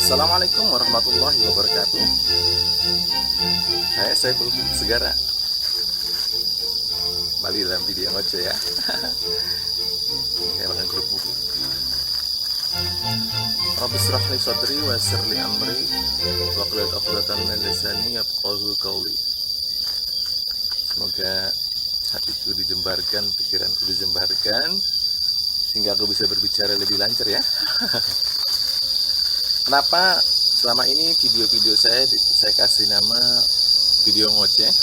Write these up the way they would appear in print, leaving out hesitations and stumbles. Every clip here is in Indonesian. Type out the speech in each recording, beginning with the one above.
Assalamualaikum warahmatullahi wabarakatuh. Saya Saiful Segara, kembali dalam video ngoceh ya. Ini saya makan kerupuk. Rabbi shrah li sadri wa yassir li amri wahlul 'uqdatam min lisani yafqahu qawli. Semoga hatiku dijembarkan, pikiranku dijembarkan, sehingga aku bisa berbicara lebih lancar ya. Kenapa selama ini video-video saya kasih nama video ngoceh?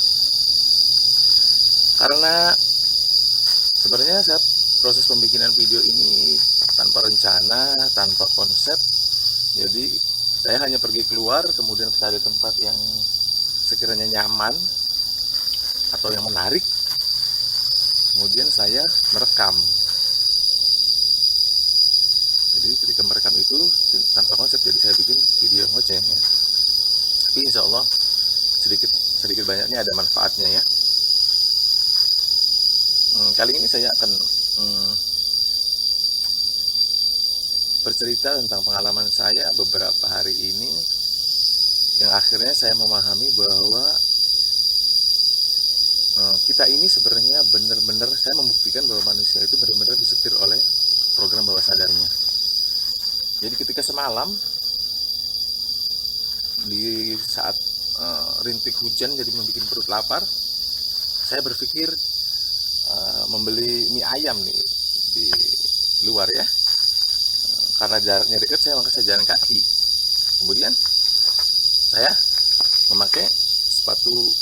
Karena sebenarnya saya proses pembikinan video ini tanpa rencana, tanpa konsep. Jadi saya hanya pergi keluar, kemudian cari tempat yang sekiranya nyaman atau yang menarik, kemudian saya merekam. Jadi ketika merekam itu tanpa konsep, jadi saya bikin video ngoceh ya. Tapi insya Allah sedikit banyaknya ada manfaatnya ya. Kali ini saya akan bercerita tentang pengalaman saya beberapa hari ini, yang akhirnya saya memahami bahwa kita ini sebenarnya benar-benar, saya membuktikan bahwa manusia itu benar-benar disetir oleh program bawah sadarnya. Jadi ketika semalam di saat rintik hujan jadi membuat perut lapar, saya berpikir membeli mie ayam nih di luar ya. Karena jaraknya dekat, maka saya jalan kaki. Kemudian saya memakai sepatu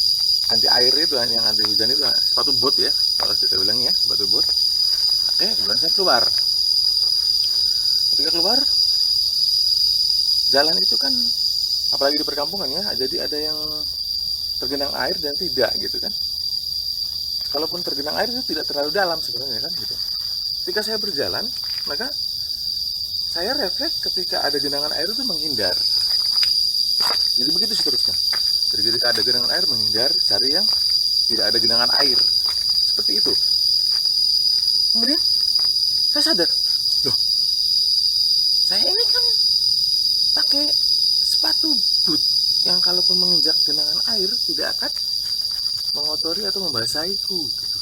anti air itu, yang anti hujan itu, sepatu bot ya, kalau kita bilang ya, sepatu bot. Oke, kemudian saya keluar. Ketika keluar, jalan itu kan, apalagi di perkampungan ya, jadi ada yang tergenang air dan tidak gitu kan. Kalaupun tergenang air itu tidak terlalu dalam sebenarnya kan gitu. Ketika saya berjalan, maka saya refleks ketika ada genangan air itu menghindar. Jadi begitu seterusnya. Jadi ketika ada genangan air menghindar, cari yang tidak ada genangan air. Seperti itu. Kemudian saya sadar, loh, saya ini kan pakai sepatu boot yang kalaupun menginjak genangan air tidak akan mengotori atau membasahiku gitu.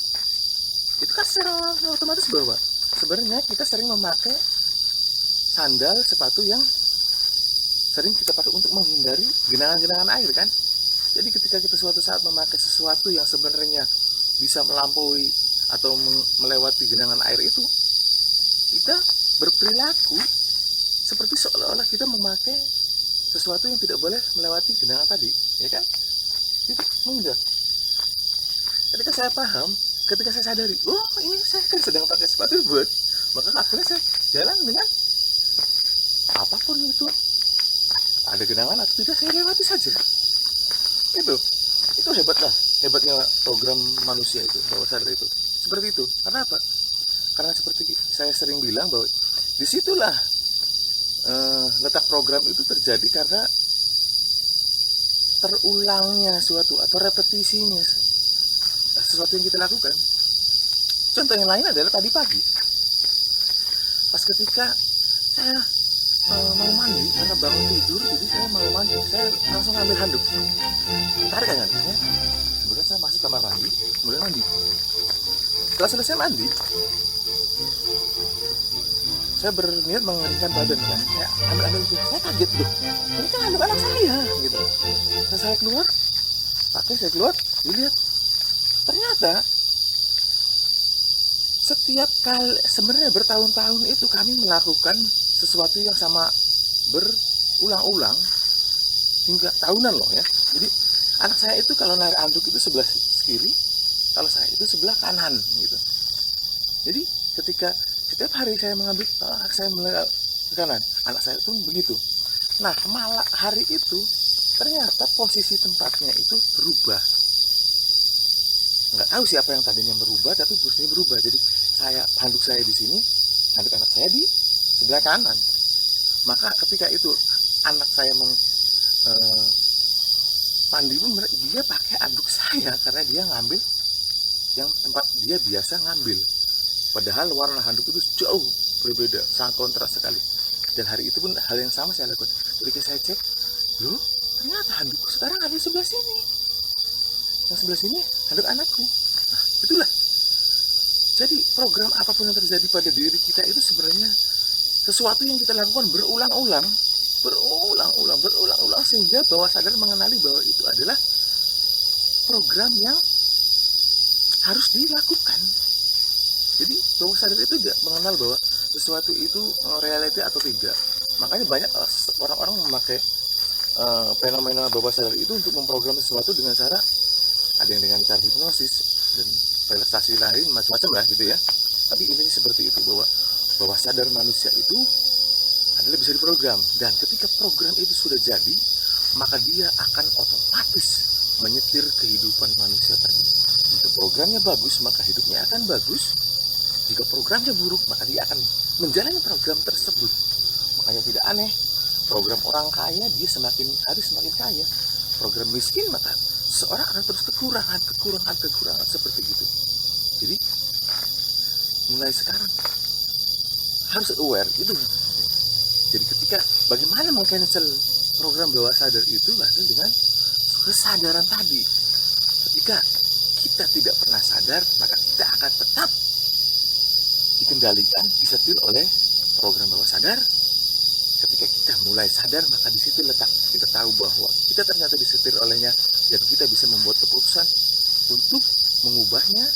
Itu kan secara otomatis bahwa sebenarnya kita sering memakai sandal, sepatu yang sering kita pakai untuk menghindari genangan-genangan air kan. Jadi ketika kita suatu saat memakai sesuatu yang sebenarnya bisa melampaui atau melewati genangan air itu, kita berperilaku seperti seolah-olah kita memakai sesuatu yang tidak boleh melewati genangan tadi, ya kan? Itu menghindar. Ketika saya paham, ketika saya sadari, oh ini saya kan sedang pakai sepatu boot, maka akhirnya saya jalan dengan apapun itu, ada genangan atau tidak, saya lewati saja. Itu hebatnya program manusia itu, bawah sadar itu. Seperti itu. Karena apa? Karena seperti saya sering bilang bahwa disitulah letak program itu terjadi karena terulangnya suatu atau repetisinya sesuatu yang kita lakukan. Contoh yang lain adalah tadi pagi, pas ketika saya mau mandi karena bangun tidur, jadi saya mau mandi, saya langsung ambil handuk, tarik kan ya. Kemudian saya masuk kamar mandi, kemudian mandi. Setelah selesai mandi, saya berniat mengeringkan badan kan, saya ambil itu, saya kaget loh, ini kan handuk anak saya gitu. Saya keluar, saya keluar, dilihat, ternyata setiap kali, sebenarnya bertahun-tahun itu kami melakukan sesuatu yang sama berulang-ulang hingga tahunan loh ya. Jadi anak saya itu kalau narik handuk itu sebelah kiri, kalau saya itu sebelah kanan gitu. Jadi ketika setiap hari saya mengambil, saya mulai ke kanan, anak saya itu begitu. Nah malah hari itu ternyata posisi tempatnya itu berubah. Nggak tahu siapa yang tadinya berubah, tapi posisinya berubah. Jadi handuk saya di sini, handuk anak saya di sebelah kanan. Maka ketika itu anak saya mandi pun dia pakai handuk saya, karena dia ngambil yang tempat dia biasa ngambil. Padahal warna handuk itu jauh berbeda, sangat kontras sekali. Dan hari itu pun hal yang sama saya lakukan. Ketika saya cek, loh ternyata handukku sekarang ada di sebelah sini. Yang sebelah sini handuk anakku. Nah, itulah. Jadi program apapun yang terjadi pada diri kita itu sebenarnya sesuatu yang kita lakukan berulang-ulang sehingga bawah sadar mengenali bahwa itu adalah program yang harus dilakukan. Jadi bawah sadar itu tidak mengenal bahwa sesuatu itu reality atau tidak. Makanya banyak orang-orang memakai fenomena bawah sadar itu untuk memprogram sesuatu dengan cara, ada yang dengan cara hipnosis dan relaksasi lain macam-macam lah gitu ya. Tapi intinya seperti itu, bahwa bawah sadar manusia itu adalah bisa diprogram, dan ketika program itu sudah jadi, maka dia akan otomatis menyetir kehidupan manusia tadi. Jika programnya bagus, maka hidupnya akan bagus. Jika programnya buruk, maka dia akan menjalani program tersebut. Makanya tidak aneh, program orang kaya dia semakin hari semakin kaya. Program miskin, maka seorang akan terus kekurangan seperti itu. Jadi mulai sekarang harus aware itu. Jadi ketika bagaimana meng-cancel program bawah sadar itu adalah dengan kesadaran tadi. Ketika kita tidak pernah sadar, maka kita akan tetap dikendalikan, disetir oleh program bawah sadar. Ketika kita mulai sadar, maka di situ letak kita tahu bahwa kita ternyata disetir olehnya, dan kita bisa membuat keputusan untuk mengubahnya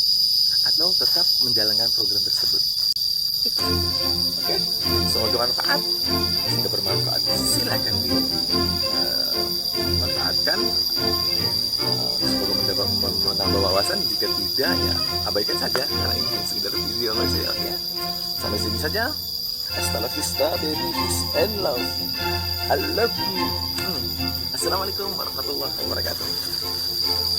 atau tetap menjalankan program tersebut. Oke, semoga bermanfaat. Jika bermanfaat, silakan dimanfaatkan. Semoga menambah wawasan. Jika tidak, ya abaikan saja, karena ini hanya sekedar video saja. Oke, sampai sini saja. Hasta la vista, baby, peace and love. I love you. Assalamualaikum warahmatullahi wabarakatuh.